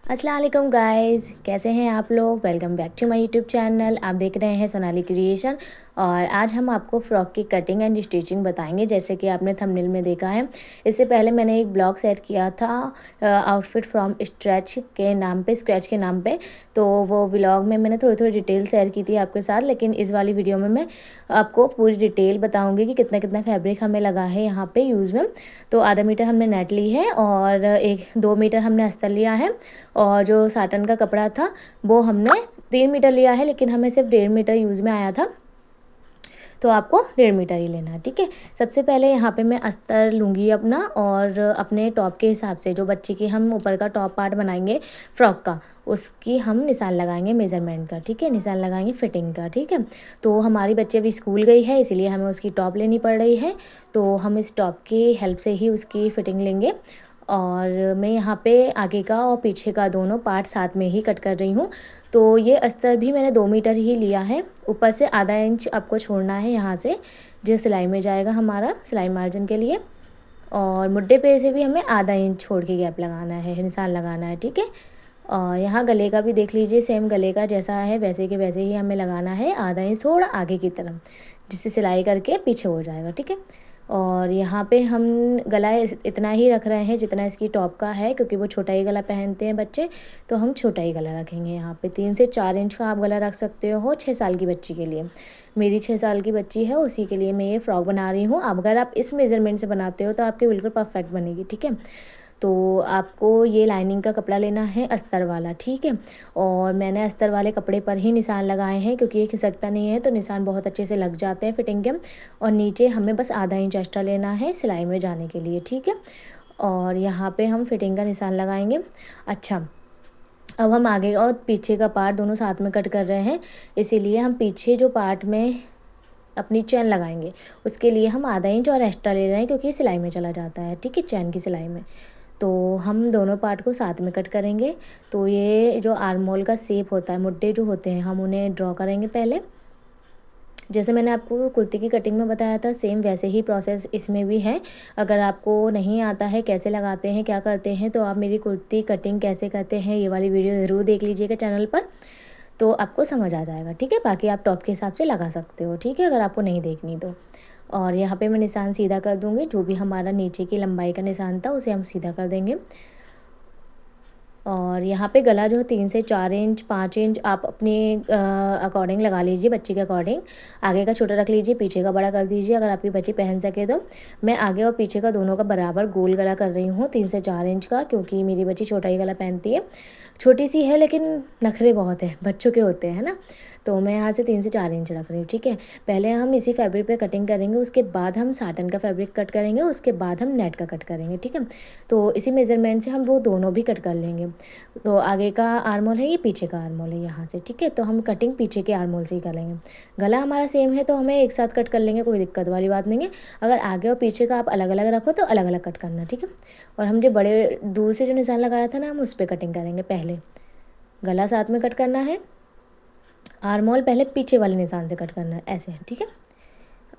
अस्सलाम वालेकुम गाइस, कैसे हैं आप लोग। Welcome back to my YouTube channel. आप देख रहे हैं सोनाली क्रिएशन। और आज हम आपको फ़्रॉक की कटिंग एंड स्टिचिंग बताएंगे, जैसे कि आपने थंबनेल में देखा है। इससे पहले मैंने एक ब्लॉग सेट किया था आउटफिट फ्रॉम स्क्रैच के नाम पे। तो वो ब्लॉग में मैंने थोड़ी थोड़ी डिटेल शेयर की थी आपके साथ, लेकिन इस वाली वीडियो में मैं आपको पूरी डिटेल बताऊँगी कि कितना कितना फैब्रिक हमें लगा है यहाँ पर यूज़ में। तो आधा मीटर हमने नेट ली है और 2 मीटर हमने अस्तर लिया है। और जो साटन का कपड़ा था वो हमने 3 मीटर लिया है, लेकिन हमें सिर्फ 1.5 मीटर यूज़ में आया था, तो आपको 1.5 मीटर ही लेना है। ठीक है। सबसे पहले यहाँ पे मैं अस्तर लूँगी अपना, और अपने टॉप के हिसाब से जो बच्चे की हम ऊपर का टॉप पार्ट बनाएंगे फ्रॉक का, उसकी हम निशान लगाएंगे मेज़रमेंट का। ठीक है, निशान लगाएंगे फिटिंग का। ठीक है। तो हमारी बच्ची अभी स्कूल गई है, इसीलिए हमें उसकी टॉप लेनी पड़ रही है। तो हम इस टॉप की हेल्प से ही उसकी फ़िटिंग लेंगे। और मैं यहाँ पे आगे का और पीछे का दोनों पार्ट साथ में ही कट कर रही हूँ। तो ये अस्तर भी मैंने 2 मीटर ही लिया है। ऊपर से आधा इंच आपको छोड़ना है यहाँ से, जो सिलाई में जाएगा हमारा सिलाई मार्जिन के लिए। और मुड्ढे पे से भी हमें आधा इंच छोड़ के गैप लगाना है, निशान लगाना है। ठीक है। और यहाँ गले का भी देख लीजिए, सेम गले का जैसा है वैसे के वैसे ही हमें लगाना है, आधा इंच थोड़ा आगे की तरफ, जिससे सिलाई करके पीछे हो जाएगा। ठीक है। और यहाँ पे हम गला इतना ही रख रहे हैं जितना इसकी टॉप का है, क्योंकि वो छोटा ही गला पहनते हैं बच्चे, तो हम छोटा ही गला रखेंगे। यहाँ पे 3 से 4 इंच का आप गला रख सकते हो 6 साल की बच्ची के लिए। मेरी 6 साल की बच्ची है, उसी के लिए मैं ये फ़्रॉक बना रही हूँ। अब अगर आप इस मेज़रमेंट से बनाते हो तो आपकी बिल्कुल परफेक्ट बनेगी। ठीक है। तो आपको ये लाइनिंग का कपड़ा लेना है अस्तर वाला। ठीक है। और मैंने अस्तर वाले कपड़े पर ही निशान लगाए हैं, क्योंकि ये खिसकता नहीं है, तो निशान बहुत अच्छे से लग जाते हैं फिटिंग के। और नीचे हमें बस आधा इंच एक्स्ट्रा लेना है सिलाई में जाने के लिए। ठीक है। और यहाँ पे हम फिटिंग का निशान लगाएंगे। अच्छा, अब हम आगे और पीछे का पार्ट दोनों साथ में कट कर रहे हैं, इसीलिए हम पीछे जो पार्ट में अपनी चैन लगाएंगे उसके लिए हम आधा इंच और एक्स्ट्रा ले रहे हैं, क्योंकि सिलाई में चला जाता है। ठीक है, चैन की सिलाई में। तो हम दोनों पार्ट को साथ में कट करेंगे। तो ये जो आर्मोल का शेप होता है, मुड्ढे जो होते हैं, हम उन्हें ड्रॉ करेंगे पहले। जैसे मैंने आपको कुर्ती की कटिंग में बताया था, सेम वैसे ही प्रोसेस इसमें भी है। अगर आपको नहीं आता है कैसे लगाते हैं क्या करते हैं, तो आप मेरी कुर्ती कटिंग कैसे करते हैं ये वाली वीडियो ज़रूर देख लीजिएगा चैनल पर, तो आपको समझ आ जाएगा। ठीक है। बाकी आप टॉप के हिसाब से लगा सकते हो। ठीक है, अगर आपको नहीं देखनी तो। और यहाँ पे मैं निशान सीधा कर दूँगी, जो भी हमारा नीचे की लंबाई का निशान था उसे हम सीधा कर देंगे। और यहाँ पे गला जो 3 से 4 इंच 5 इंच आप अपने अकॉर्डिंग लगा लीजिए, बच्चे के अकॉर्डिंग। आगे का छोटा रख लीजिए, पीछे का बड़ा कर दीजिए, अगर आपकी बच्ची पहन सके तो। मैं आगे और पीछे का दोनों का बराबर गोल गला कर रही हूँ 3 से 4 इंच का, क्योंकि मेरी बच्ची छोटा ही गला पहनती है। छोटी सी है लेकिन नखरे बहुत हैं, बच्चों के होते हैं ना। तो मैं यहाँ से 3 से 4 इंच रख रही हूँ। ठीक है। पहले हम इसी फैब्रिक पे कटिंग करेंगे, उसके बाद हम साटन का फैब्रिक कट करेंगे, उसके बाद हम नेट का कट करेंगे। ठीक है। तो इसी मेज़रमेंट से हम वो दोनों भी कट कर लेंगे। तो आगे का आर्मोल है, ये पीछे का आर्मोल है यहाँ से। ठीक है। तो हम कटिंग पीछे के आर्मोल से ही कर लेंगे। गला हमारा सेम है तो हमें एक साथ कट कर लेंगे, कोई दिक्कत वाली बात नहीं है। अगर आगे और पीछे का आप अलग अलग रखो तो अलग अलग कट करना। ठीक है। और हम जो बड़े दूर से जो निशान लगाया था ना, हम उस पर कटिंग करेंगे। पहले गला साथ में कट करना है, आर्मोल पहले पीछे वाले निशान से कट करना है, ऐसे है। ठीक है।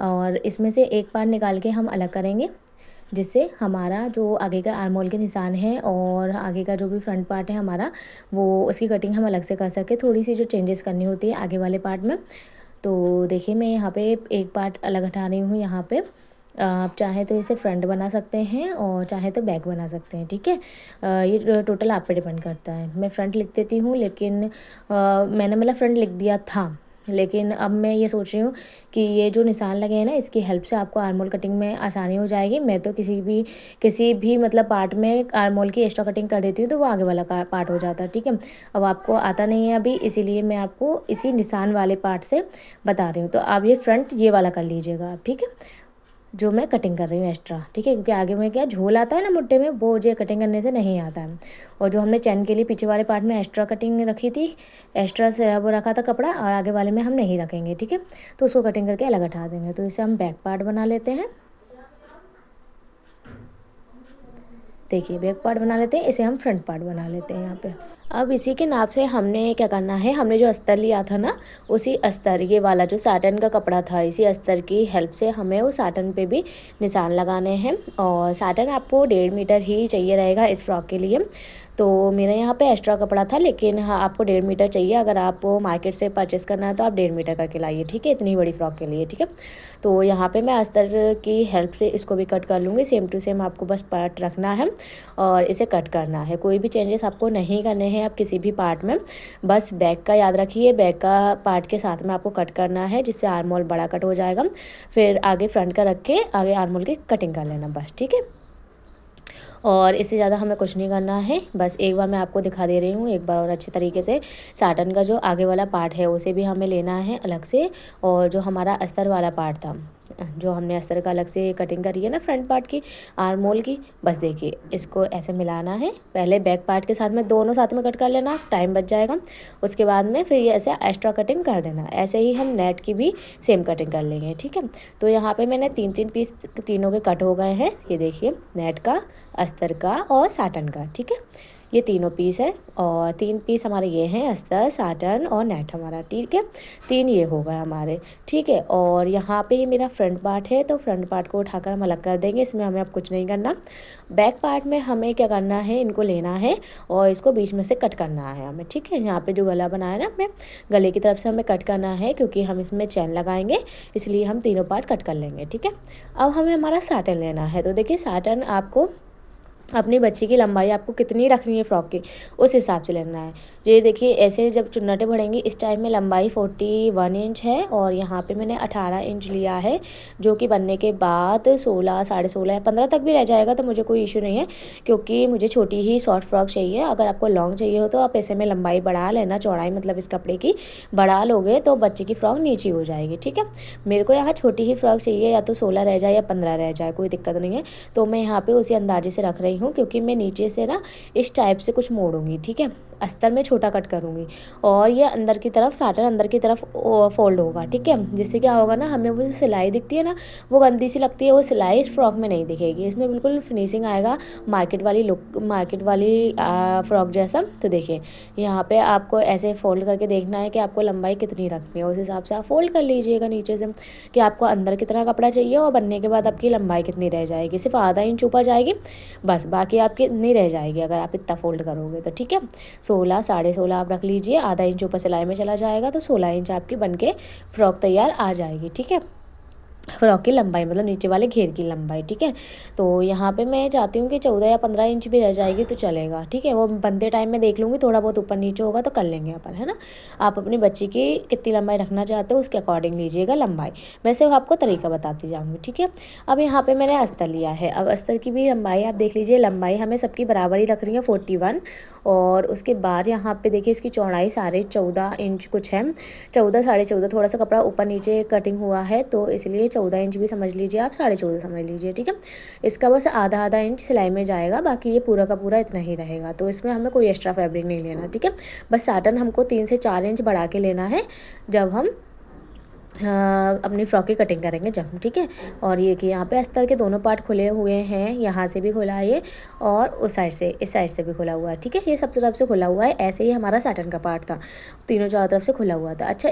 और इसमें से एक पार्ट निकाल के हम अलग करेंगे, जिससे हमारा जो आगे का आर्मोल के निशान है और आगे का जो भी फ्रंट पार्ट है हमारा, वो उसकी कटिंग हम अलग से कर सके। थोड़ी सी जो चेंजेस करनी होती है आगे वाले पार्ट में। तो देखिए, मैं यहाँ पे एक पार्ट अलग हटा रही हूँ। यहाँ पे आप चाहे तो इसे फ्रंट बना सकते हैं और चाहे तो बैक बना सकते हैं। ठीक है। ये टोटल आप पे डिपेंड करता है। मैं फ्रंट लिख देती हूँ, लेकिन मैंने मतलब फ्रंट लिख दिया था, लेकिन अब मैं ये सोच रही हूँ कि ये जो निशान लगे हैं ना, इसकी हेल्प से आपको आर्मोल कटिंग में आसानी हो जाएगी। मैं तो किसी भी मतलब पार्ट में आर्मोल की एक्स्ट्रा कटिंग कर देती हूँ, तो वो आगे वाला का पार्ट हो जाता है। ठीक है। अब आपको आता नहीं है अभी, इसीलिए मैं आपको इसी निशान वाले पार्ट से बता रही हूँ। तो आप ये फ्रंट ये वाला कर लीजिएगा आप। ठीक है, जो मैं कटिंग कर रही हूँ एक्स्ट्रा। ठीक है, क्योंकि आगे में क्या झोल आता है ना मुट्ठे में, वो जो कटिंग करने से नहीं आता है। और जो हमने चैन के लिए पीछे वाले पार्ट में एक्स्ट्रा कटिंग रखी थी, एक्स्ट्रा से वो रखा था कपड़ा, और आगे वाले में हम नहीं रखेंगे। ठीक है। तो उसको कटिंग करके अलग हटा देंगे। तो इसे हम बैक पार्ट बना लेते हैं। देखिए, बैक पार्ट बना लेते हैं, इसे हम फ्रंट पार्ट बना लेते हैं यहाँ पे। अब इसी के नाप से हमने क्या करना है, हमने जो अस्तर लिया था ना, उसी अस्तर, ये वाला जो साटन का कपड़ा था, इसी अस्तर की हेल्प से हमें वो साटन पे भी निशान लगाने हैं। और साटन आपको 1.5 मीटर ही चाहिए रहेगा इस फ्रॉक के लिए। तो मेरा यहाँ पे एक्स्ट्रा कपड़ा था, लेकिन हाँ आपको 1.5 मीटर चाहिए। अगर आपको मार्केट से परचेस करना है तो आप 1.5 मीटर करके लाइए, ठीक है, इतनी बड़ी फ्रॉक के लिए, ठीक है। तो यहाँ पे मैं अस्तर की हेल्प से इसको भी कट कर लूँगी। सेम टू सेम आपको बस पार्ट रखना है और इसे कट करना है। कोई भी चेंजेस आपको नहीं करने हैं आप किसी भी पार्ट में, बस बैक का याद रखिए, बैक का पार्ट के साथ में आपको कट करना है, जिससे आर्म होल बड़ा कट हो जाएगा। फिर आगे फ्रंट का रख के आगे आर्म होल की कटिंग कर लेना बस, ठीक है। और इससे ज़्यादा हमें कुछ नहीं करना है। बस एक बार मैं आपको दिखा दे रही हूँ एक बार और अच्छी तरीके से। साटन का जो आगे वाला पार्ट है उसे भी हमें लेना है अलग से, और जो हमारा अस्तर वाला पार्ट था, जो हमने अस्तर का अलग से कटिंग करी है ना फ्रंट पार्ट की, आर्म होल की, बस देखिए इसको ऐसे मिलाना है। पहले बैक पार्ट के साथ में दोनों साथ में कट कर लेना, टाइम बच जाएगा। उसके बाद में फिर ये ऐसे एक्स्ट्रा कटिंग कर देना। ऐसे ही हम नेट की भी सेम कटिंग कर लेंगे, ठीक है। तो यहाँ पे मैंने 3-3 पीस तीनों के कट हो गए हैं, ये देखिए, नेट का, अस्तर का और साटन का, ठीक है। ये तीनों पीस है और 3 पीस हमारे ये हैं, अस्तर, साटन और नेट हमारा, ठीक है। 3 ये हो गए हमारे, ठीक है। और यहाँ पे ये मेरा फ्रंट पार्ट है, तो फ्रंट पार्ट को उठाकर हम अलग कर देंगे, इसमें हमें अब कुछ नहीं करना। बैक पार्ट में हमें क्या करना है, इनको लेना है और इसको बीच में से कट करना है हमें, ठीक है। यहाँ पे जो गला बनाया ना हमें, गले की तरफ से हमें कट करना है, क्योंकि हम इसमें चैन लगाएंगे, इसलिए हम तीनों पार्ट कट कर लेंगे, ठीक है। अब हमें हमारा साटन लेना है। तो देखिए साटन आपको अपनी बच्ची की लंबाई आपको कितनी रखनी है फ्रॉक की, उस हिसाब से लेना है। ये देखिए ऐसे जब चुन्नटें बढ़ेंगी इस टाइम में लंबाई 41 इंच है और यहाँ पे मैंने 18 इंच लिया है, जो कि बनने के बाद 16, 16.5 या 15 तक भी रह जाएगा तो मुझे कोई इशू नहीं है, क्योंकि मुझे छोटी ही शॉर्ट फ्रॉक चाहिए। अगर आपको लॉन्ग चाहिए हो तो आप ऐसे में लंबाई बढ़ा लेना, चौड़ाई मतलब इस कपड़े की बढ़ा लोगे तो बच्चे की फ्रॉक नीची हो जाएगी, ठीक है। मेरे को यहाँ छोटी ही फ्रॉक चाहिए, या तो 16 रह जाए या 15 रह जाए, कोई दिक्कत नहीं है। तो मैं यहाँ पे उसी अंदाजे से रख रही हूँ, क्योंकि मैं नीचे से ना इस टाइप से कुछ मोड़ूंगी, ठीक है। अस्तर में छोटा कट करूँगी और ये अंदर की तरफ, साटन अंदर की तरफ फोल्ड होगा, ठीक है। जिससे क्या होगा ना, हमें वो जो सिलाई दिखती है ना वो गंदी सी लगती है, वो सिलाई इस फ्रॉक में नहीं दिखेगी, इसमें बिल्कुल फिनिशिंग आएगा, मार्केट वाली लुक, मार्केट वाली फ्रॉक जैसा। तो देखिए यहाँ पे आपको ऐसे फोल्ड करके देखना है कि आपको लंबाई कितनी रखनी है, उस हिसाब से आप फोल्ड कर लीजिएगा नीचे से कि आपको अंदर कितना कपड़ा चाहिए और बनने के बाद आपकी लंबाई कितनी रह जाएगी। सिर्फ आधा इंच ऊपर जाएगी बस, बाकी आपकी इतनी रह जाएगी अगर आप इतना फोल्ड करोगे तो, ठीक है। 16, 16.5 आप रख लीजिए, आधा इंच ऊपर सिलाई में चला जाएगा तो 16 इंच आपकी बनके फ्रॉक तैयार आ जाएगी, ठीक है। फ्रॉक की लंबाई मतलब नीचे वाले घेर की लंबाई, ठीक है। तो यहाँ पे मैं चाहती हूँ कि 14 या 15 इंच भी रह जाएगी तो चलेगा, ठीक है। वो बनते टाइम में देख लूँगी, थोड़ा बहुत ऊपर नीचे होगा तो कर लेंगे अपन, है ना। आप अपनी बच्ची की कितनी लंबाई रखना चाहते हो उसके अकॉर्डिंग लीजिएगा लंबाई, वैसे आपको तरीका बताती जाऊँगी, ठीक है। अब यहाँ पर मैंने अस्तर लिया है, अब अस्तर की भी लंबाई आप देख लीजिए, लंबाई हमें सबकी बराबर ही रख रही है 41। और उसके बाद यहाँ पे देखिए इसकी चौड़ाई 14.5 इंच कुछ है, 14, 14.5, थोड़ा सा कपड़ा ऊपर नीचे कटिंग हुआ है तो इसलिए 14 इंच भी समझ लीजिए आप, 14.5 समझ लीजिए, ठीक है। इसका बस आधा आधा इंच सिलाई में जाएगा, बाकी ये पूरा का पूरा इतना ही रहेगा, तो इसमें हमें कोई एक्स्ट्रा फैब्रिक नहीं लेना, ठीक है। बस साटन हमको 3 से 4 इंच बढ़ा के लेना है जब हम अपनी फ्रॉक की कटिंग करेंगे जब, ठीक है। और ये कि यहाँ पे अस्तर के दोनों पार्ट खुले हुए हैं, यहाँ से भी खुला है ये और उस साइड से, इस साइड से भी खुला हुआ है, ठीक है। ये सब तरफ से खुला हुआ है, ऐसे ही हमारा साटन का पार्ट था, तीनों चारों तरफ से खुला हुआ था। अच्छा,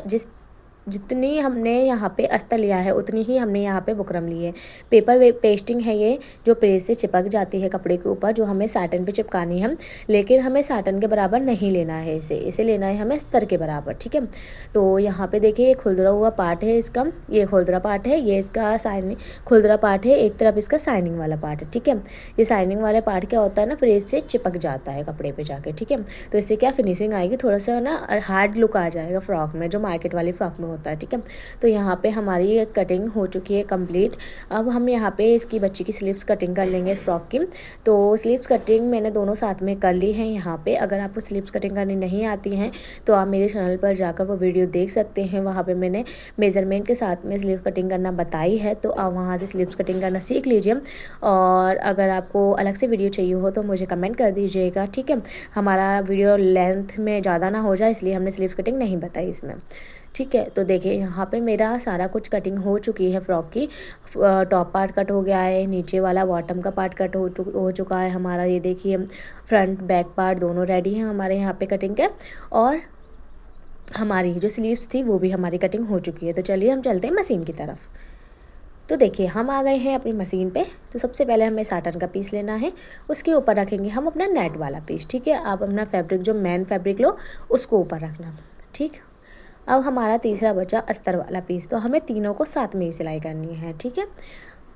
जितनी हमने यहाँ पे अस्तर लिया है उतनी ही हमने यहाँ पे बुकरम ली है। पेपर पेस्टिंग है ये, जो प्रेस से चिपक जाती है कपड़े के ऊपर, जो हमें साटन पे चिपकानी है, लेकिन हमें साटन के बराबर नहीं लेना है इसे लेना है हमें अस्तर के बराबर, ठीक है। तो यहाँ पे देखिए ये खुरदरा हुआ पार्ट है इसका, ये खुरदरा पार्ट है, ये इसका साइनिंग खुरदरा पार्ट है, एक तरफ इसका साइनिंग वाला पार्ट है, ठीक है। ये साइनिंग वाला पार्ट क्या होता है ना, प्रेस से चिपक जाता है कपड़े पे जाके, ठीक है। तो इससे क्या फिनिशिंग आएगी, थोड़ा सा ना हार्ड लुक आ जाएगा फ्रॉक में, जो मार्केट वाली फ्रॉक में होता है, ठीक है। तो यहाँ पे हमारी कटिंग हो चुकी है कंप्लीट। अब हम यहाँ पे इसकी बच्ची की स्लीव्स कटिंग कर लेंगे फ्रॉक की। तो स्लीव्स कटिंग मैंने दोनों साथ में कर ली है यहाँ पे। अगर आपको स्लीव्स कटिंग करनी नहीं आती हैं तो आप मेरे चैनल पर जाकर वो वीडियो देख सकते हैं, वहाँ पे मैंने मेज़रमेंट के साथ में स्लीव कटिंग करना बताई है, तो आप वहाँ से स्लीव्स कटिंग करना सीख लीजिए। और अगर आपको अलग से वीडियो चाहिए हो तो मुझे कमेंट कर दीजिएगा, ठीक है। हमारा वीडियो लेंथ में ज़्यादा ना हो जाए इसलिए हमने स्लीव्स कटिंग नहीं बताई इसमें, ठीक है। तो देखिए यहाँ पे मेरा सारा कुछ कटिंग हो चुकी है फ्रॉक की। टॉप पार्ट कट हो गया है, नीचे वाला बॉटम का पार्ट कट हो चुका है हमारा, ये देखिए फ्रंट बैक पार्ट दोनों रेडी हैं हमारे यहाँ पे कटिंग के। और हमारी जो स्लीव्स थी वो भी हमारी कटिंग हो चुकी है। तो चलिए हम चलते हैं मशीन की तरफ। तो देखिए हम आ गए हैं अपनी मशीन पे। तो सबसे पहले हमें साटन का पीस लेना है, उसके ऊपर रखेंगे हम अपना नेट वाला पीस। ठीक है, आप अपना फैब्रिक जो मेन फैब्रिक लो उसको ऊपर रखना। ठीक, अब हमारा तीसरा बचा अस्तर वाला पीस। तो हमें तीनों को साथ में ही सिलाई करनी है। ठीक है,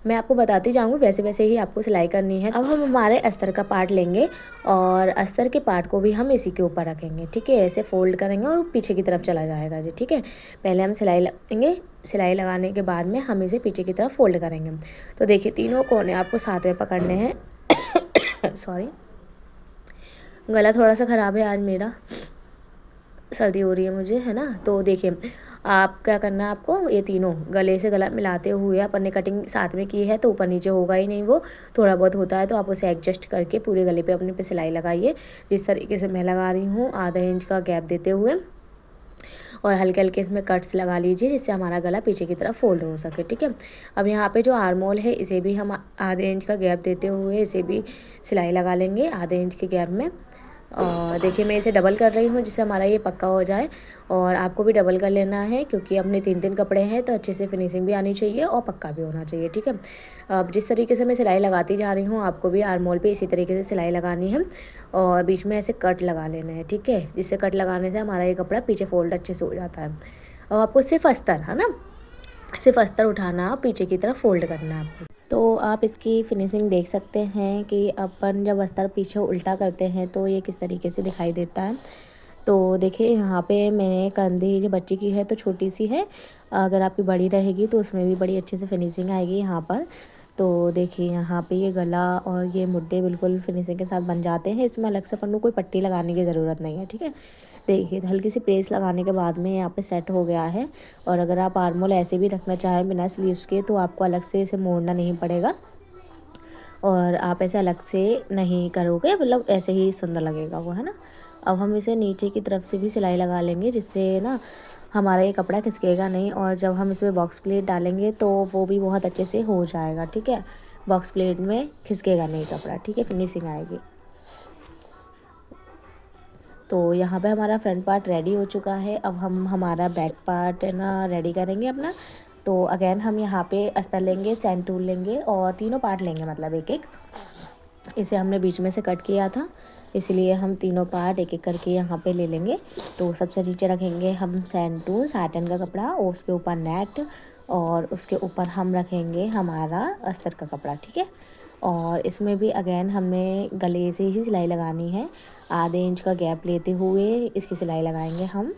मैं आपको बताती जाऊँगी, वैसे वैसे ही आपको सिलाई करनी है। अब हम हमारे अस्तर का पार्ट लेंगे और अस्तर के पार्ट को भी हम इसी के ऊपर रखेंगे। ठीक है, ऐसे फोल्ड करेंगे और पीछे की तरफ चला जाएगा जी। ठीक है, पहले हम सिलाई लगाएंगे, सिलाई लगाने के बाद में हम इसे पीछे की तरफ फोल्ड करेंगे। तो देखिए तीनों कोने आपको साथ में पकड़ने हैं। सॉरी, गला थोड़ा सा ख़राब है आज मेरा, सर्दी हो रही है मुझे, है ना। तो देखिए आप क्या करना है, आपको ये तीनों गले से गला मिलाते हुए, अपन ने कटिंग साथ में की है तो ऊपर नीचे होगा ही नहीं, वो थोड़ा बहुत होता है, तो आप उसे एडजस्ट करके पूरे गले पे अपने पे सिलाई लगाइए। जिस तरीके से मैं लगा रही हूँ, आधा इंच का गैप देते हुए, और हल्के हल्के इसमें कट्स लगा लीजिए जिससे हमारा गला पीछे की तरफ फोल्ड हो सके। ठीक है, अब यहाँ पे जो आर्म होल है इसे भी हम आधे इंच का गैप देते हुए इसे भी सिलाई लगा लेंगे आधे इंच के गैप में। और देखिए मैं इसे डबल कर रही हूँ जिससे हमारा ये पक्का हो जाए, और आपको भी डबल कर लेना है क्योंकि अपने 3-3 कपड़े हैं तो अच्छे से फिनिशिंग भी आनी चाहिए और पक्का भी होना चाहिए। ठीक है, अब जिस तरीके से मैं सिलाई लगाती जा रही हूँ आपको भी आर्म होल पे इसी तरीके से सिलाई लगानी है और बीच में ऐसे कट लगा लेना है। ठीक है, जिससे कट लगाने से हमारा ये कपड़ा पीछे फोल्ड अच्छे से हो जाता है। और आपको सिर्फ अस्तर, है ना, सिर्फ अस्तर उठाना पीछे की तरफ फोल्ड करना है आपको। तो आप इसकी फिनिशिंग देख सकते हैं कि अपन जब अस्तर पीछे उल्टा करते हैं तो ये किस तरीके से दिखाई देता है। तो देखिए यहाँ पे मैंने कंधी जो बच्ची की है तो छोटी सी है, अगर आपकी बड़ी रहेगी तो उसमें भी बड़ी अच्छे से फिनिशिंग आएगी यहाँ पर। तो देखिए यहाँ पे ये गला और ये मुड्ढे बिल्कुल फिनिशिंग के साथ बन जाते हैं, इसमें अलग से अपन को कोई पट्टी लगाने की ज़रूरत नहीं है। ठीक है, देखिए हल्की सी प्रेस लगाने के बाद में यहाँ पे सेट हो गया है। और अगर आप आर्म होल ऐसे भी रखना चाहें बिना स्लीव्स के तो आपको अलग से इसे मोड़ना नहीं पड़ेगा, और आप ऐसे अलग से नहीं करोगे, मतलब ऐसे ही सुंदर लगेगा वो, है ना। अब हम इसे नीचे की तरफ से भी सिलाई लगा लेंगे जिससे ना हमारा ये कपड़ा खिसकेगा नहीं, और जब हम इसमें बॉक्स प्लेट डालेंगे तो वो भी बहुत अच्छे से हो जाएगा। ठीक है, बॉक्स प्लेट में खिसकेगा नहीं कपड़ा। ठीक है, फिनिशिंग आएगी। तो यहाँ पे हमारा फ्रंट पार्ट रेडी हो चुका है। अब हम हमारा बैक पार्ट है ना रेडी करेंगे अपना। तो अगेन हम यहाँ पे अस्तर लेंगे, सैंड टूल लेंगे और तीनों पार्ट लेंगे, मतलब एक एक। इसे हमने बीच में से कट किया था इसलिए हम तीनों पार्ट एक एक करके यहाँ पे ले लेंगे। तो सबसे नीचे रखेंगे हम सैंड टूल, साटन का कपड़ा, और उसके ऊपर नेट, और उसके ऊपर हम रखेंगे हमारा अस्तर का कपड़ा। ठीक है, और इसमें भी अगेन हमें गले से ही सिलाई लगानी है, आधे इंच का गैप लेते हुए इसकी सिलाई लगाएंगे हम।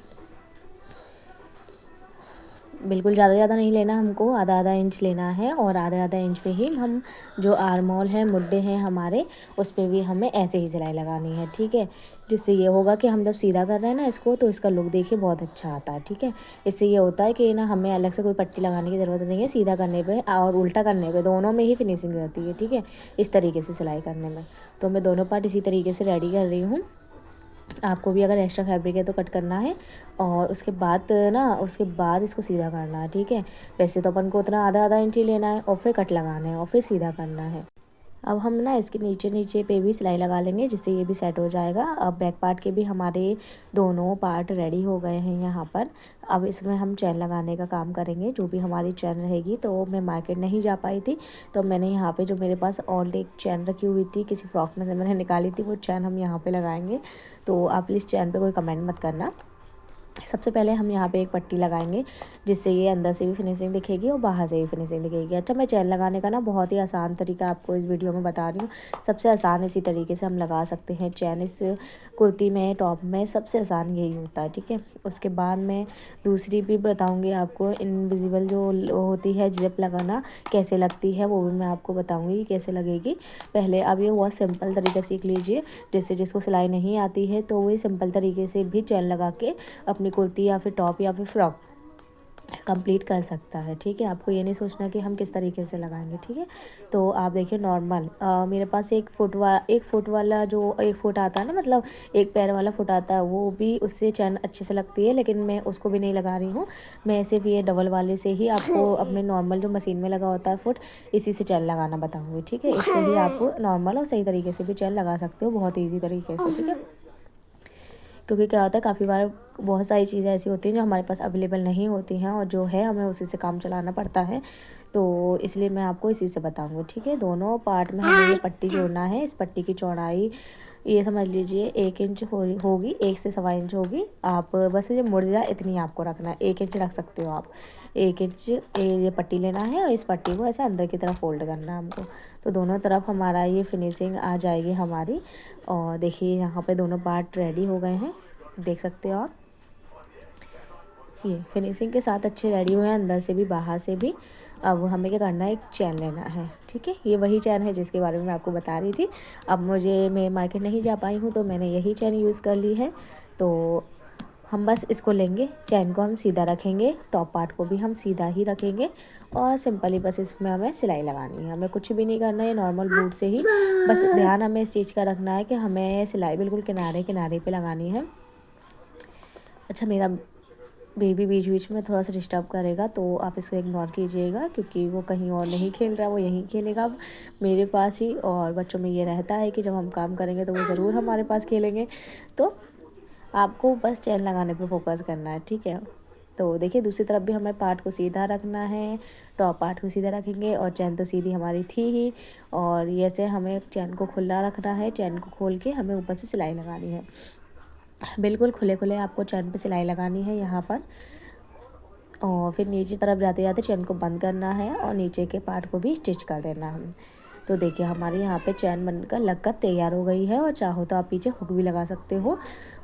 बिल्कुल ज़्यादा नहीं लेना हमको, आधा आधा इंच लेना है, और आधा आधा इंच पे ही हम जो आर्म होल है, मुड्ढे हैं हमारे, उस पर भी हमें ऐसे ही सिलाई लगानी है। ठीक है, जिससे ये होगा कि हम जब सीधा कर रहे हैं ना इसको तो इसका लुक देखिए बहुत अच्छा आता है। ठीक है, इससे ये होता है कि ना हमें अलग से कोई पट्टी लगाने की ज़रूरत नहीं है, सीधा करने पे और उल्टा करने पे दोनों में ही फिनिशिंग रहती है। ठीक है, इस तरीके से सिलाई करने में। तो मैं दोनों पार्ट इसी तरीके से रेडी कर रही हूँ। आपको भी अगर एक्स्ट्रा फैब्रिक है तो कट करना है, और उसके बाद इसको सीधा करना है। ठीक है, वैसे तो अपन को उतना आधा आधा इंच ही लेना है और फिर कट लगाना है और फिर सीधा करना है। अब हम ना इसके नीचे नीचे पे भी सिलाई लगा लेंगे जिससे ये भी सेट हो जाएगा। अब बैक पार्ट के भी हमारे दोनों पार्ट रेडी हो गए हैं यहाँ पर। अब इसमें हम चैन लगाने का काम करेंगे, जो भी हमारी चैन रहेगी। तो मैं मार्केट नहीं जा पाई थी तो मैंने यहाँ पे जो मेरे पास ऑल एक चैन रखी हुई थी किसी फ्रॉक में से मैंने निकाली थी, वो चैन हम यहाँ पर लगाएंगे। तो आप प्लीज़ चैन पर कोई कमेंट मत करना। सबसे पहले हम यहाँ पे एक पट्टी लगाएंगे जिससे ये अंदर से भी फिनिशिंग दिखेगी और बाहर से भी फिनिशिंग दिखेगी। अच्छा, मैं चैन लगाने का ना बहुत ही आसान तरीका आपको इस वीडियो में बता रही हूँ। सबसे आसान इसी तरीके से हम लगा सकते हैं चैन, इस कुर्ती में, टॉप में सबसे आसान यही होता है। ठीक है, उसके बाद मैं दूसरी भी बताऊँगी आपको, इनविजिबल जो होती है जिप लगाना कैसे लगती है वो भी मैं आपको बताऊँगी कैसे लगेगी। पहले अब ये बहुत सिंपल तरीका सीख लीजिए, जैसे जिसको सिलाई नहीं आती है तो वो सिंपल तरीके से भी चैन लगा के अपनी कुर्ती या फिर टॉप या फिर फ्रॉक कंप्लीट कर सकता है। ठीक है, आपको ये नहीं सोचना कि हम किस तरीके से लगाएंगे। ठीक है, तो आप देखिए नॉर्मल मेरे पास एक फुट वाला जो 1 फुट आता है ना, मतलब एक पैर वाला फुट आता है, वो भी उससे चैन अच्छे से लगती है, लेकिन मैं उसको भी नहीं लगा रही हूँ। मैं सिर्फ ये डबल वाले से ही आपको अपने नॉर्मल जो मशीन में लगा होता है फुट, इसी से चैन लगाना बताऊँगी। ठीक है, इससे ही आप नॉर्मल और सही तरीके से भी चैन लगा सकते हो, बहुत ईजी तरीके से। ठीक है, क्योंकि क्या होता है काफ़ी बार बहुत सारी चीज़ें ऐसी होती हैं जो हमारे पास अवेलेबल नहीं होती हैं, और जो है हमें उसी से काम चलाना पड़ता है। तो इसलिए मैं आपको इसी से बताऊँगी, ठीक है। दोनों पार्ट में हमें ये पट्टी जोड़ना है। इस पट्टी की चौड़ाई ये समझ लीजिए 1 इंच होगी, 1 से सवा इंच होगी। आप बस ये मुड़ जाए इतनी आपको रखना है, 1 इंच रख सकते हो आप। 1 इंच ये पट्टी लेना है और इस पट्टी को ऐसे अंदर की तरफ फोल्ड करना है हमको। तो दोनों तरफ हमारा ये फिनिशिंग आ जाएगी हमारी। और देखिए यहाँ पे दोनों पार्ट रेडी हो गए हैं, देख सकते हो आप। ये फिनिशिंग के साथ अच्छे रेडी हुए हैं, अंदर से भी बाहर से भी। अब हमें क्या करना है, एक चैन लेना है, ठीक है। ये वही चैन है जिसके बारे में मैं आपको बता रही थी। अब मैं मार्केट नहीं जा पाई हूँ तो मैंने यही चैन यूज़ कर ली है। तो हम बस इसको लेंगे, चैन को हम सीधा रखेंगे, टॉप पार्ट को भी हम सीधा ही रखेंगे और सिंपली बस इसमें हमें सिलाई लगानी है। हमें कुछ भी नहीं करना है, नॉर्मल बूट से ही बस ध्यान हमें इस चीज़ का रखना है कि हमें सिलाई बिल्कुल किनारे किनारे पे लगानी है। अच्छा, मेरा बेबी बीच बीच में थोड़ा सा डिस्टर्ब करेगा तो आप इसको इग्नोर कीजिएगा, क्योंकि वो कहीं और नहीं खेल रहा, वो यहीं खेलेगा अब मेरे पास ही। और बच्चों में ये रहता है कि जब हम काम करेंगे तो वो ज़रूर हमारे पास खेलेंगे। तो आपको बस चैन लगाने पे फोकस करना है, ठीक है। तो देखिए दूसरी तरफ भी हमें पार्ट को सीधा रखना है, टॉप पार्ट को सीधा रखेंगे और चैन तो सीधी हमारी थी ही। और ऐसे हमें चैन को खुला रखना है, चैन को खोल के हमें ऊपर से सिलाई लगानी है। बिल्कुल खुले खुले आपको चैन पे सिलाई लगानी है यहाँ पर। और फिर नीचे तरफ जाते जाते चैन को बंद करना है और नीचे के पार्ट को भी स्टिच कर देना है। तो देखिए हमारे यहाँ पे चैन बनकर लगकर तैयार हो गई है। और चाहो तो आप पीछे हुक भी लगा सकते हो।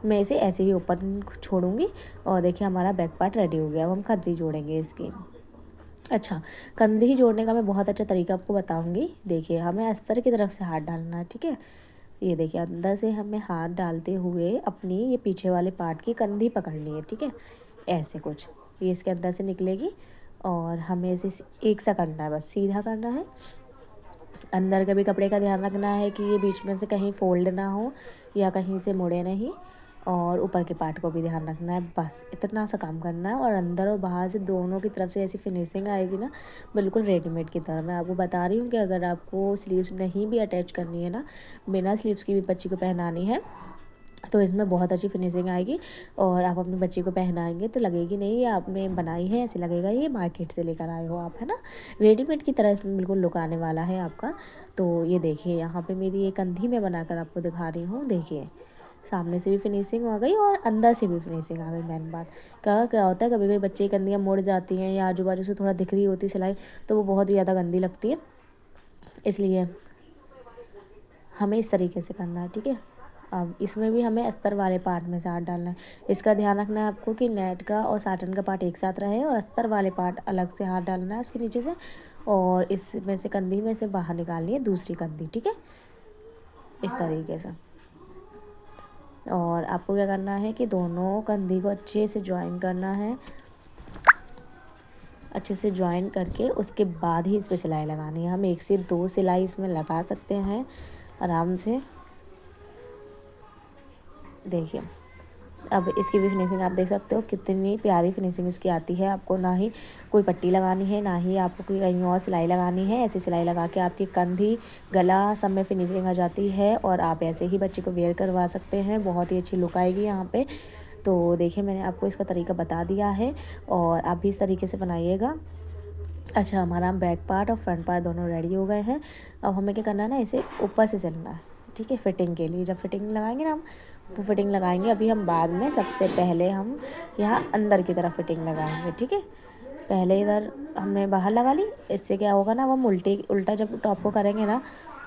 मैं इसे ऐसे ही ऊपर छोड़ूंगी। और देखिए हमारा बैक पार्ट रेडी हो गया। अब हम कंधी जोड़ेंगे इसकी। अच्छा, कंधी जोड़ने का मैं बहुत अच्छा तरीका आपको बताऊंगी। देखिए हमें अस्तर की तरफ से हाथ डालना है, ठीक है। ये देखिए अंदर से हमें हाथ डालते हुए अपनी ये पीछे वाले पार्ट की कंधी पकड़नी है, ठीक है। ऐसे कुछ ये इसके अंदर से निकलेगी और हमें इसे एक सा करना है, बस सीधा करना है। अंदर के भी कपड़े का ध्यान रखना है कि ये बीच में से कहीं फोल्ड ना हो या कहीं से मुड़े नहीं। और ऊपर के पार्ट को भी ध्यान रखना है, बस इतना सा काम करना है। और अंदर और बाहर से दोनों की तरफ से ऐसी फिनिशिंग आएगी ना, बिल्कुल रेडीमेड की तरह। मैं आपको बता रही हूँ कि अगर आपको स्लीव्स नहीं भी अटैच करनी है ना, बिना स्लीव्स की भी बच्ची को पहनानी है, तो इसमें बहुत अच्छी फिनिशिंग आएगी। और आप अपनी बच्ची को पहनाएंगे तो लगेगी नहीं ये आपने बनाई है, ऐसे लगेगा ये मार्केट से लेकर आए हो आप, है ना। रेडीमेड की तरह इसमें बिल्कुल लुक आने वाला है आपका। तो ये देखिए यहाँ पे मेरी ये कंधी में बनाकर आपको दिखा रही हूँ। देखिए सामने से भी फिनिशिंग आ गई और अंदर से भी फिनिशिंग आ गई। मेन बात क्या होता है, कभी कभी बच्चे की कंधियाँ मुड़ जाती हैं या आजू बाजू से थोड़ा दिख रही होती सिलाई, तो वो बहुत ही ज़्यादा गंदी लगती है। इसलिए हमें इस तरीके से करना है, ठीक है। अब इसमें भी हमें अस्तर वाले पार्ट में से हाथ डालना है। इसका ध्यान रखना है आपको कि नेट का और साटन का पार्ट एक साथ रहे और अस्तर वाले पार्ट अलग से हाथ डालना है उसके नीचे से। और इसमें से कंधी में से बाहर निकालनी है दूसरी कंधी, ठीक है, इस तरीके से। और आपको क्या करना है कि दोनों कंधी को अच्छे से ज्वाइन करना है। अच्छे से ज्वाइन करके उसके बाद ही इस पर सिलाई लगानी है। हम 1 से 2 सिलाई इसमें लगा सकते हैं आराम से। देखिए अब इसकी भी फिनिशिंग आप देख सकते हो, कितनी प्यारी फिनिशिंग इसकी आती है। आपको ना ही कोई पट्टी लगानी है, ना ही आपको कोई कहीं और सिलाई लगानी है। ऐसी सिलाई लगा के आपकी कंधी, गला सब में फिनिशिंग आ जाती है। और आप ऐसे ही बच्चे को वेयर करवा सकते हैं, बहुत ही अच्छी लुक आएगी यहाँ पे। तो देखिए मैंने आपको इसका तरीका बता दिया है और आप भी इस तरीके से बनाइएगा। अच्छा, हमारा बैक पार्ट और फ्रंट पार्ट दोनों रेडी हो गए हैं। अब हमें क्या करना है ना, इसे ऊपर से चलना है, ठीक है। फिटिंग के लिए जब फिटिंग लगाएंगे ना हम, वो फिटिंग लगाएंगे अभी हम बाद में। सबसे पहले हम यहाँ अंदर की तरफ फिटिंग लगाएंगे, ठीक है। पहले इधर हमने बाहर लगा ली। इससे क्या होगा ना, वो हम उल्टा जब टॉप को करेंगे ना,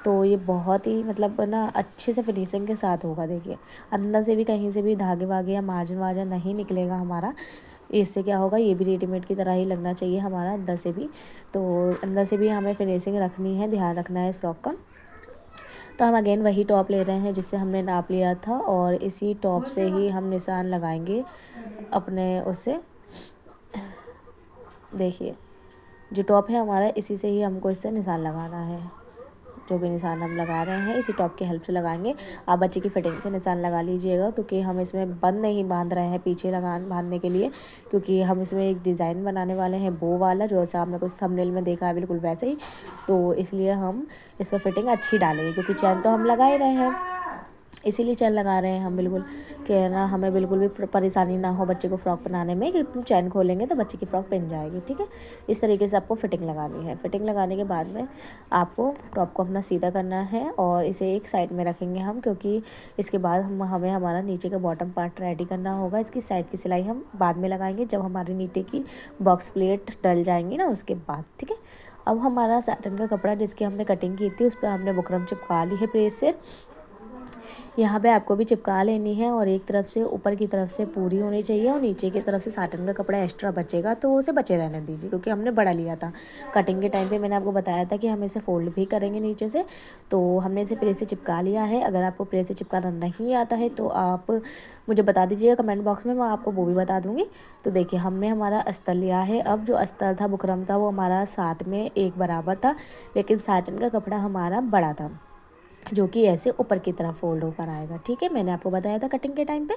तो ये बहुत ही मतलब ना अच्छे से फिनिशिंग के साथ होगा। देखिए अंदर से भी कहीं से भी धागे वागे या मार्जिन वार्जिन नहीं निकलेगा हमारा। इससे क्या होगा, ये भी रेडीमेड की तरह ही लगना चाहिए हमारा अंदर से भी। तो अंदर से भी हमें फिनिशिंग रखनी है, ध्यान रखना है इस फ्रॉक का। तो हम अगेन वही टॉप ले रहे हैं जिससे हमने नाप लिया था और इसी टॉप से ही हम निशान लगाएंगे अपने उससे। देखिए जो टॉप है हमारा, इसी से ही हमको इससे निशान लगाना है। जो भी निशान हम लगा रहे हैं इसी टॉप की हेल्प से लगाएंगे। आप बच्चे की फिटिंग से निशान लगा लीजिएगा, क्योंकि हम इसमें बंद नहीं बांध रहे हैं पीछे बांधने के लिए, क्योंकि हम इसमें एक डिज़ाइन बनाने वाले हैं बो वाला, जो ऐसा आपने कुछ थंबनेल में देखा है बिल्कुल वैसे ही। तो इसलिए हम इसमें फिटिंग अच्छी डालेंगे, क्योंकि चैन तो हम लगा ही रहे हैं। इसीलिए चेन लगा रहे हैं हम बिल्कुल, कि है ना हमें बिल्कुल भी परेशानी ना हो बच्चे को फ़्रॉक बनाने में, कि चैन खोलेंगे तो बच्चे की फ़्रॉक पहन जाएगी। ठीक है, इस तरीके से आपको फ़िटिंग लगानी है। फ़िटिंग लगाने के बाद में आपको टॉप को अपना सीधा करना है और इसे एक साइड में रखेंगे हम, क्योंकि इसके बाद हमें हमारा नीचे का बॉटम पार्ट रेडी करना होगा। इसकी साइड की सिलाई हम बाद में लगाएंगे, जब हमारी नीचे की बॉक्स प्लेट डल जाएंगी ना उसके बाद। ठीक है, अब हमारा साटन का कपड़ा जिसकी हमने कटिंग की थी उस पर हमने बुकरम चिपका ली है प्रेस से। यहाँ पे आपको भी चिपका लेनी है और एक तरफ से ऊपर की तरफ से पूरी होनी चाहिए और नीचे की तरफ से साटन का कपड़ा एक्स्ट्रा बचेगा तो उसे बचे रहने दीजिए, क्योंकि हमने बड़ा लिया था। कटिंग के टाइम पे मैंने आपको बताया था कि हम इसे फोल्ड भी करेंगे नीचे से, तो हमने इसे प्रेस से चिपका लिया है। अगर आपको प्रेस से चिपकाना नहीं आता है तो आप मुझे बता दीजिएगा कमेंट बॉक्स में, मैं आपको वो भी बता दूँगी। तो देखिए हमने हमारा अस्तर लिया है। अब जो अस्तर था बुकरम था वो हमारा साथ में एक बराबर था, लेकिन साटन का कपड़ा हमारा बड़ा था, जो कि ऐसे ऊपर की तरफ फोल्ड होकर आएगा। ठीक है, मैंने आपको बताया था कटिंग के टाइम पे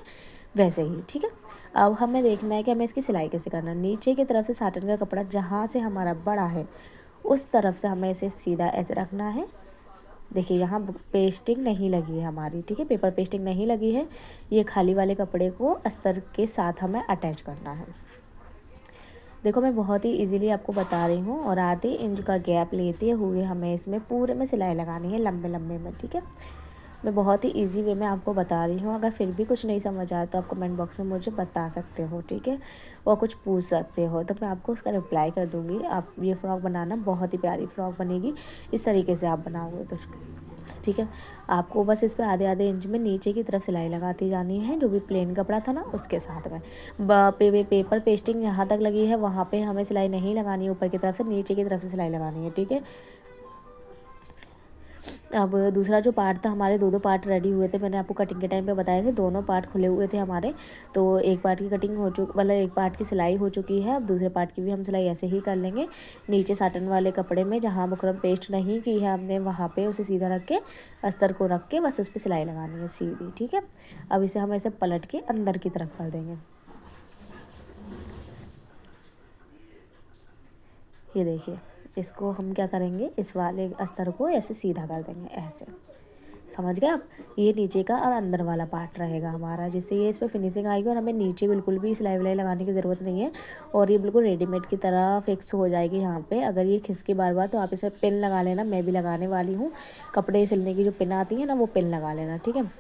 वैसे ही। ठीक है, अब हमें देखना है कि हमें इसकी सिलाई कैसे करना है। नीचे की तरफ से साटन का कपड़ा जहाँ से हमारा बड़ा है उस तरफ से हमें इसे सीधा ऐसे रखना है। देखिए यहाँ पेस्टिंग नहीं लगी है हमारी, ठीक है, पेपर पेस्टिंग नहीं लगी है। ये खाली वाले कपड़े को अस्तर के साथ हमें अटैच करना है। देखो मैं बहुत ही इजीली आपको बता रही हूँ, और आधे इंच का गैप लेते हुए हमें इसमें पूरे में सिलाई लगानी है, लंबे लंबे में। ठीक है, मैं बहुत ही इजी वे में आपको बता रही हूँ। अगर फिर भी कुछ नहीं समझ आया तो आप कमेंट बॉक्स में मुझे बता सकते हो। ठीक है, और कुछ पूछ सकते हो तो मैं आपको उसका रिप्लाई कर दूँगी। आप ये फ़्रॉक बनाना, बहुत ही प्यारी फ़्रॉक बनेगी इस तरीके से आप बनाओगे तो। ठीक है, आपको बस इस पे आधे आधे इंच में नीचे की तरफ सिलाई लगाती जानी है, जो भी प्लेन कपड़ा था ना उसके साथ में। पेपर पेस्टिंग यहाँ तक लगी है, वहाँ पे हमें सिलाई नहीं लगानी है, ऊपर की तरफ से नीचे की तरफ से सिलाई लगानी है। ठीक है, अब दूसरा जो पार्ट था, हमारे दो पार्ट रेडी हुए थे, मैंने आपको कटिंग के टाइम पे बताए थे, दोनों पार्ट खुले हुए थे हमारे। तो एक पार्ट की कटिंग हो चुकी, मतलब एक पार्ट की सिलाई हो चुकी है। अब दूसरे पार्ट की भी हम सिलाई ऐसे ही कर लेंगे। नीचे साटन वाले कपड़े में जहाँ बुकरम पेस्ट नहीं की है हमने, वहाँ पे उसे सीधा रख के अस्तर को रख के बस उस पर सिलाई लगानी है सीधी। ठीक है, अब इसे हम ऐसे पलट के अंदर की तरफ कर देंगे। ये देखिए, इसको हम क्या करेंगे, इस वाले अस्तर को ऐसे सीधा कर देंगे, ऐसे। समझ गए आप, ये नीचे का और अंदर वाला पार्ट रहेगा हमारा, जिससे ये इस पर फिनिशिंग आएगी और हमें नीचे बिल्कुल भी सिलाई विलाई लगाने की ज़रूरत नहीं है, और ये बिल्कुल रेडीमेड की तरह फिक्स हो जाएगी यहाँ पे। अगर ये खिसके बार बार तो आप इसमें पिन लगा लेना, मैं भी लगाने वाली हूँ। कपड़े सिलने की जो पिन आती है ना, वो पिन लगा लेना। ठीक है,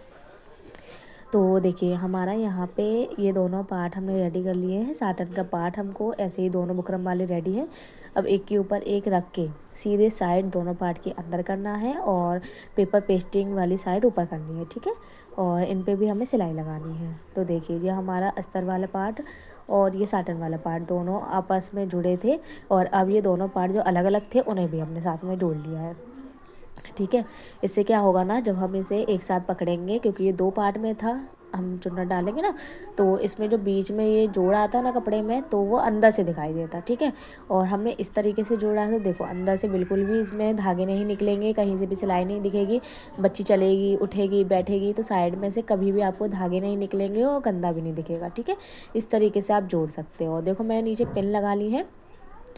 तो देखिए हमारा यहाँ पे ये दोनों पार्ट हमने रेडी कर लिए हैं। साटन का पार्ट हमको ऐसे ही दोनों बुकरम वाले रेडी हैं। अब एक के ऊपर एक रख के सीधे साइड दोनों पार्ट के अंदर करना है और पेपर पेस्टिंग वाली साइड ऊपर करनी है। ठीक है, और इन पे भी हमें सिलाई लगानी है। तो देखिए ये हमारा अस्तर वाला पार्ट और ये साटन वाला पार्ट दोनों आपस में जुड़े थे, और अब ये दोनों पार्ट जो अलग अलग थे उन्हें भी हमने साथ में जोड़ लिया है। ठीक है, इससे क्या होगा ना, जब हम इसे एक साथ पकड़ेंगे, क्योंकि ये दो पार्ट में था, हम चुन्नट डालेंगे ना, तो इसमें जो बीच में ये जोड़ आता है ना कपड़े में, तो वो अंदर से दिखाई देता। ठीक है, और हमने इस तरीके से जोड़ा है तो देखो अंदर से बिल्कुल भी इसमें धागे नहीं निकलेंगे, कहीं से भी सिलाई नहीं दिखेगी। बच्ची चलेगी, उठेगी, बैठेगी तो साइड में से कभी भी आपको धागे नहीं निकलेंगे और गंदा भी नहीं दिखेगा। ठीक है, इस तरीके से आप जोड़ सकते हो। देखो मैंने नीचे पिन लगा ली है,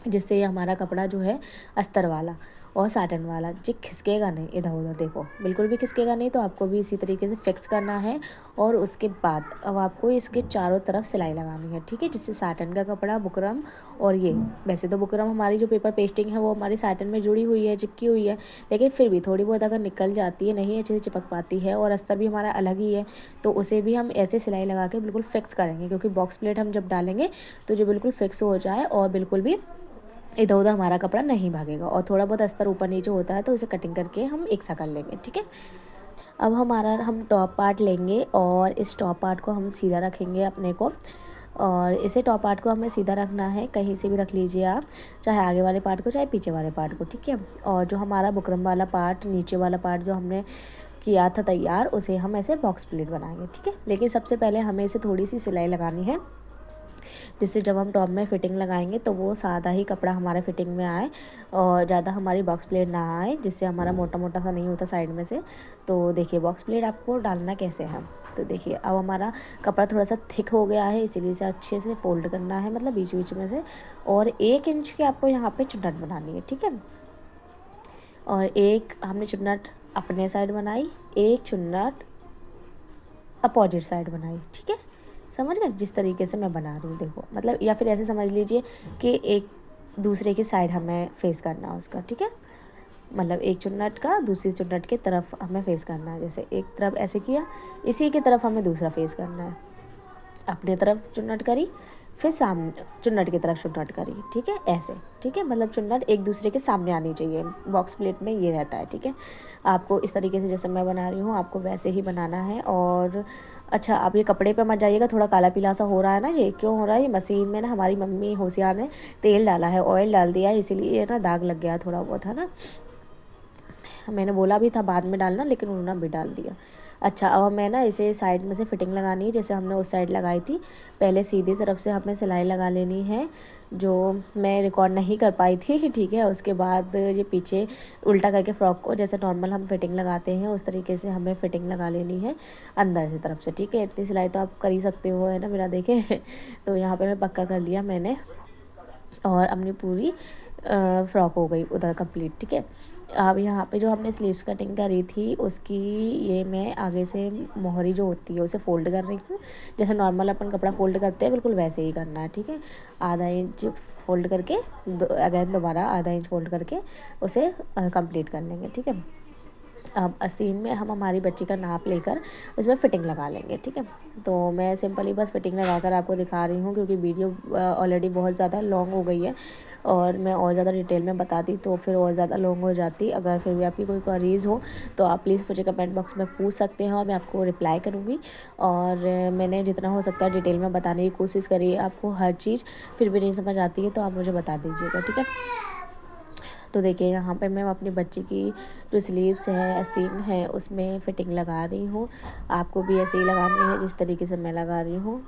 जिससे ये हमारा कपड़ा जो है अस्तर वाला और साटन वाला जी खिसकेगा नहीं इधर उधर, देखो बिल्कुल भी खिसकेगा नहीं। तो आपको भी इसी तरीके से फिक्स करना है, और उसके बाद अब आपको इसके चारों तरफ सिलाई लगानी है। ठीक है, जिससे साटन का कपड़ा, बुकरम और ये, वैसे तो बुकरम हमारी जो पेपर पेस्टिंग है वो हमारी साटन में जुड़ी हुई है, चिपकी हुई है, लेकिन फिर भी थोड़ी बहुत अगर निकल जाती है, नहीं अच्छे से चिपक पाती है, और अस्तर भी हमारा अलग ही है, तो उसे भी हम ऐसे सिलाई लगा के बिल्कुल फिक्स करेंगे, क्योंकि बॉक्स प्लेट हम जब डालेंगे तो जो बिल्कुल फिक्स हो जाए और बिल्कुल भी इधर उधर हमारा कपड़ा नहीं भागेगा। और थोड़ा बहुत अस्तर ऊपर नीचे होता है तो इसे कटिंग करके हम एक सा कर लेंगे। ठीक है, अब हम टॉप पार्ट लेंगे और इस टॉप पार्ट को हम सीधा रखेंगे अपने को, और इसे टॉप पार्ट को हमें सीधा रखना है, कहीं से भी रख लीजिए आप, चाहे आगे वाले पार्ट को चाहे पीछे वाले पार्ट को। ठीक है, और जो हमारा बुकरम वाला पार्ट, नीचे वाला पार्ट जो हमने किया था तैयार, उसे हम ऐसे बॉक्स प्लेट बनाएंगे। ठीक है, लेकिन सबसे पहले हमें इसे थोड़ी सी सिलाई लगानी है, जिससे जब हम टॉप में फिटिंग लगाएंगे तो वो सादा ही कपड़ा हमारे फिटिंग में आए और ज़्यादा हमारी बॉक्स प्लेट ना आए, जिससे हमारा मोटा मोटा सा नहीं होता साइड में से। तो देखिए बॉक्स प्लेट आपको डालना कैसे है, तो देखिए अब हमारा कपड़ा थोड़ा सा थिक हो गया है, इसीलिए इसे अच्छे से फोल्ड करना है, मतलब बीच बीच में से, और 1 इंच की आपको यहाँ पे चुन्नट बनानी है। ठीक है, और एक हमने चुन्नट अपने साइड बनाई, एक चुन्नट अपोजिट साइड बनाई, ठीक है, समझ गए। जिस तरीके से मैं बना रही हूँ देखो, मतलब या फिर ऐसे समझ लीजिए कि एक दूसरे की साइड हमें फेस करना है उसका, ठीक है, मतलब एक चुन्नट का दूसरी चुन्नट की तरफ हमें फेस करना है। जैसे एक तरफ ऐसे किया, इसी की तरफ हमें दूसरा फेस करना है, अपनी तरफ चुन्नट करी, फिर सामने चुन्नट की तरफ चुन्नट करी, ठीक है, ऐसे, ठीक है, मतलब चुन्नट एक दूसरे के सामने आनी चाहिए। बॉक्स प्लेट में ये रहता है, ठीक है। आपको इस तरीके से जैसे मैं बना रही हूँ आपको वैसे ही बनाना है। और अच्छा, आप ये कपड़े पे मत जाइएगा, थोड़ा काला पीला सा हो रहा है ना, ये क्यों हो रहा है, ये मशीन में ना हमारी मम्मी होशियार ने तेल डाला है, ऑयल डाल दिया है, इसीलिए ये ना दाग लग गया थोड़ा बहुत, है ना। मैंने बोला भी था बाद में डालना, लेकिन उन्होंने भी डाल दिया। अच्छा, अब मैं ना इसे साइड में से फिटिंग लगानी है, जैसे हमने उस साइड लगाई थी। पहले सीधी तरफ से हमें सिलाई लगा लेनी है, जो मैं रिकॉर्ड नहीं कर पाई थी, ठीक है। उसके बाद ये पीछे उल्टा करके फ्रॉक को जैसे नॉर्मल हम फिटिंग लगाते हैं उस तरीके से हमें फ़िटिंग लगा लेनी है अंदर की तरफ से, ठीक है। इतनी सिलाई तो आप कर ही सकते हो, है ना, बिना देखे। तो यहाँ पे मैं पक्का कर लिया मैंने, और अपनी पूरी फ्रॉक हो गई उधर कंप्लीट, ठीक है। अब यहाँ पे जो हमने स्लीव्स कटिंग करी थी उसकी ये मैं आगे से मोहरी जो होती है उसे फ़ोल्ड कर रही हूँ, जैसे नॉर्मल अपन कपड़ा फ़ोल्ड करते हैं बिल्कुल वैसे ही करना है, ठीक है। आधा इंच फ़ोल्ड करके अगेन दोबारा आधा इंच फ़ोल्ड करके उसे कंप्लीट कर लेंगे, ठीक है। अब आस्तीन में हम हमारी बच्ची का नाप लेकर उसमें फ़िटिंग लगा लेंगे, ठीक है। तो मैं सिंपली बस फ़िटिंग लगाकर आपको दिखा रही हूँ, क्योंकि वीडियो ऑलरेडी बहुत ज़्यादा लॉन्ग हो गई है, और मैं और ज़्यादा डिटेल में बताती तो फिर और ज़्यादा लॉन्ग हो जाती। अगर फिर भी आपकी कोई क्वेरीज़ हो तो आप प्लीज़ मुझे कमेंट बॉक्स में पूछ सकते हैं, और मैं आपको रिप्लाई करूँगी। और मैंने जितना हो सकता है डिटेल में बताने की कोशिश करी है आपको हर चीज़, फिर भी नहीं समझ आती है तो आप मुझे बता दीजिएगा, ठीक है। तो देखिए यहाँ पे मैं अपनी बच्ची की जो स्लीव्स है आस्तीन है उसमें फ़िटिंग लगा रही हूँ। आपको भी ऐसे ही लगानी है जिस तरीके से मैं लगा रही हूँ।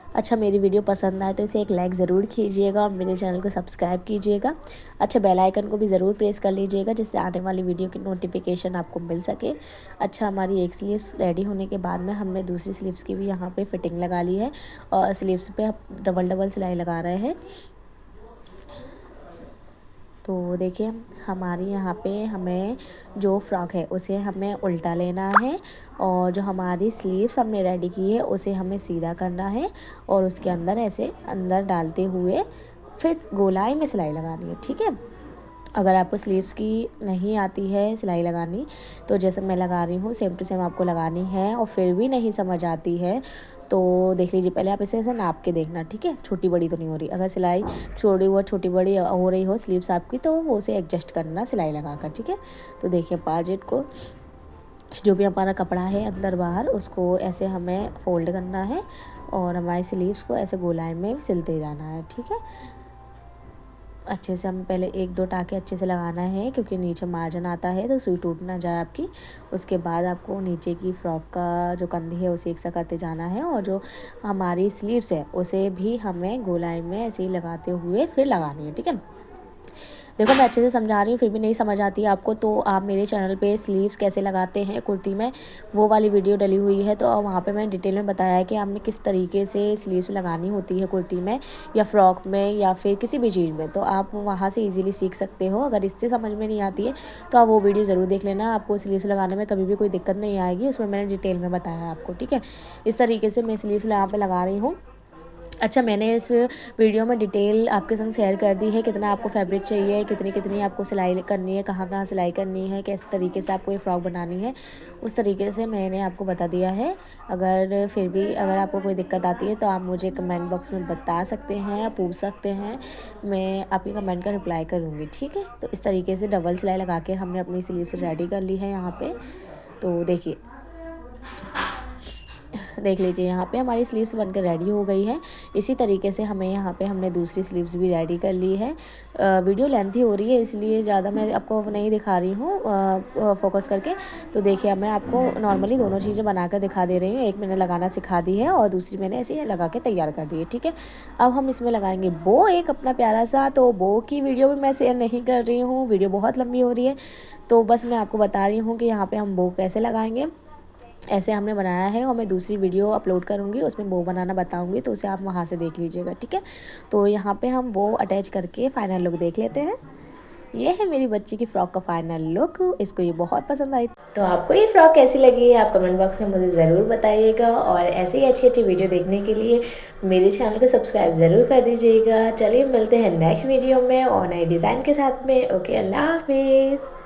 अच्छा, मेरी वीडियो पसंद आए तो इसे एक लाइक ज़रूर कीजिएगा, और मेरे चैनल को सब्सक्राइब कीजिएगा। अच्छा, बेल आइकन को भी ज़रूर प्रेस कर लीजिएगा, जिससे आने वाली वीडियो की नोटिफिकेशन आपको मिल सके। अच्छा, हमारी एक स्लीव्स रेडी होने के बाद में हमने दूसरी स्लीव्स की भी यहाँ पे फ़िटिंग लगा ली है, और स्लीव्स पे हम डबल डबल सिलाई लगा रहे हैं। तो देखिए हमारी यहाँ पे हमें जो फ्रॉक है उसे हमें उल्टा लेना है, और जो हमारी स्लीव्स हमने रेडी की है उसे हमें सीधा करना है, और उसके अंदर ऐसे अंदर डालते हुए फिर गोलाई में सिलाई लगानी है, ठीक है। अगर आपको स्लीव्स की नहीं आती है सिलाई लगानी तो जैसे मैं लगा रही हूँ सेम टू सेम आपको लगानी है, और फिर भी नहीं समझ आती है तो देख लीजिए, पहले आप इसे ऐसे नाप के देखना, ठीक है, छोटी बड़ी तो नहीं हो रही। अगर सिलाई थोड़ी बहुत छोटी बड़ी हो रही हो स्लीव्स आपकी तो वो उसे एडजस्ट करना सिलाई लगाकर, ठीक है। तो देखिए बाजेट को जो भी हमारा कपड़ा है अंदर बाहर उसको ऐसे हमें फ़ोल्ड करना है, और हमारी स्लीव्स को ऐसे गोलाई में सिलते जाना है, ठीक है। अच्छे से हमें पहले एक दो टाँके अच्छे से लगाना है, क्योंकि नीचे मार्जिन आता है तो सुई टूट ना जाए आपकी। उसके बाद आपको नीचे की फ्रॉक का जो कंधी है उसे एक सा करते जाना है, और जो हमारी स्लीव्स है उसे भी हमें गोलाई में ऐसे ही लगाते हुए फिर लगानी है, ठीक है। देखो मैं अच्छे से समझा रही हूँ फिर भी नहीं समझ आती है आपको, तो आप मेरे चैनल पे स्लीव्स कैसे लगाते हैं कुर्ती में वो वाली वीडियो डली हुई है, तो वहाँ पे मैंने डिटेल में बताया है कि आपने किस तरीके से स्लीव्स लगानी होती है कुर्ती में या फ्रॉक में या फिर किसी भी चीज़ में, तो आप वहाँ से ईजिली सीख सकते हो। अगर इससे समझ में नहीं आती है तो आप वो वीडियो ज़रूर देख लेना, आपको स्लीव्स लगाने में कभी भी कोई दिक्कत नहीं आएगी, उसमें मैंने डिटेल में बताया है आपको, ठीक है। इस तरीके से मैं स्लीव्स यहाँ पर लगा रही हूँ। अच्छा, मैंने इस वीडियो में डिटेल आपके संग शेयर कर दी है, कितना आपको फैब्रिक चाहिए, कितनी कितनी आपको सिलाई करनी है, कहाँ कहाँ सिलाई करनी है, किस तरीके से आपको ये फ्रॉक बनानी है, उस तरीके से मैंने आपको बता दिया है। अगर फिर भी अगर आपको कोई दिक्कत आती है तो आप मुझे कमेंट बॉक्स में बता सकते हैं, पूछ सकते हैं, मैं आपके कमेंट का रिप्लाई करूँगी, ठीक है। तो इस तरीके से डबल सिलाई लगा के हमने अपनी स्लीव्स रेडी कर ली है यहाँ पर। तो देखिए देख लीजिए यहाँ पे हमारी स्लीव्स बनकर रेडी हो गई है। इसी तरीके से हमें यहाँ पे हमने दूसरी स्लीव्स भी रेडी कर ली है। वीडियो लेंथी हो रही है इसलिए ज़्यादा मैं आपको नहीं दिखा रही हूँ फोकस करके। तो देखिए मैं आपको नॉर्मली दोनों चीज़ें बनाकर दिखा दे रही हूँ, एक मैंने लगाना सिखा दी है और दूसरी मैंने ऐसे लगा के तैयार कर दी है, ठीक है। अब हम इसमें लगाएंगे बो एक अपना प्यारा सा, तो बो की वीडियो भी मैं शेयर नहीं कर रही हूँ, वीडियो बहुत लंबी हो रही है, तो बस मैं आपको बता रही हूँ कि यहाँ पे हम बो कैसे लगाएंगे। ऐसे हमने बनाया है और मैं दूसरी वीडियो अपलोड करूँगी, उसमें बो बनाना बताऊँगी, तो उसे आप वहाँ से देख लीजिएगा, ठीक है। तो यहाँ पे हम वो अटैच करके फाइनल लुक देख लेते हैं। ये है मेरी बच्ची की फ़्रॉक का फाइनल लुक, इसको ये बहुत पसंद आई। तो आपको ये फ़्रॉक कैसी लगी है आप कमेंट बॉक्स में मुझे ज़रूर बताइएगा, और ऐसे ही अच्छी-अच्छी वीडियो देखने के लिए मेरे चैनल को सब्सक्राइब ज़रूर कर दीजिएगा। चलिए मिलते हैं नेक्स्ट वीडियो में और नए डिज़ाइन के साथ में। ओके, अल्लाह हाफ़िज़।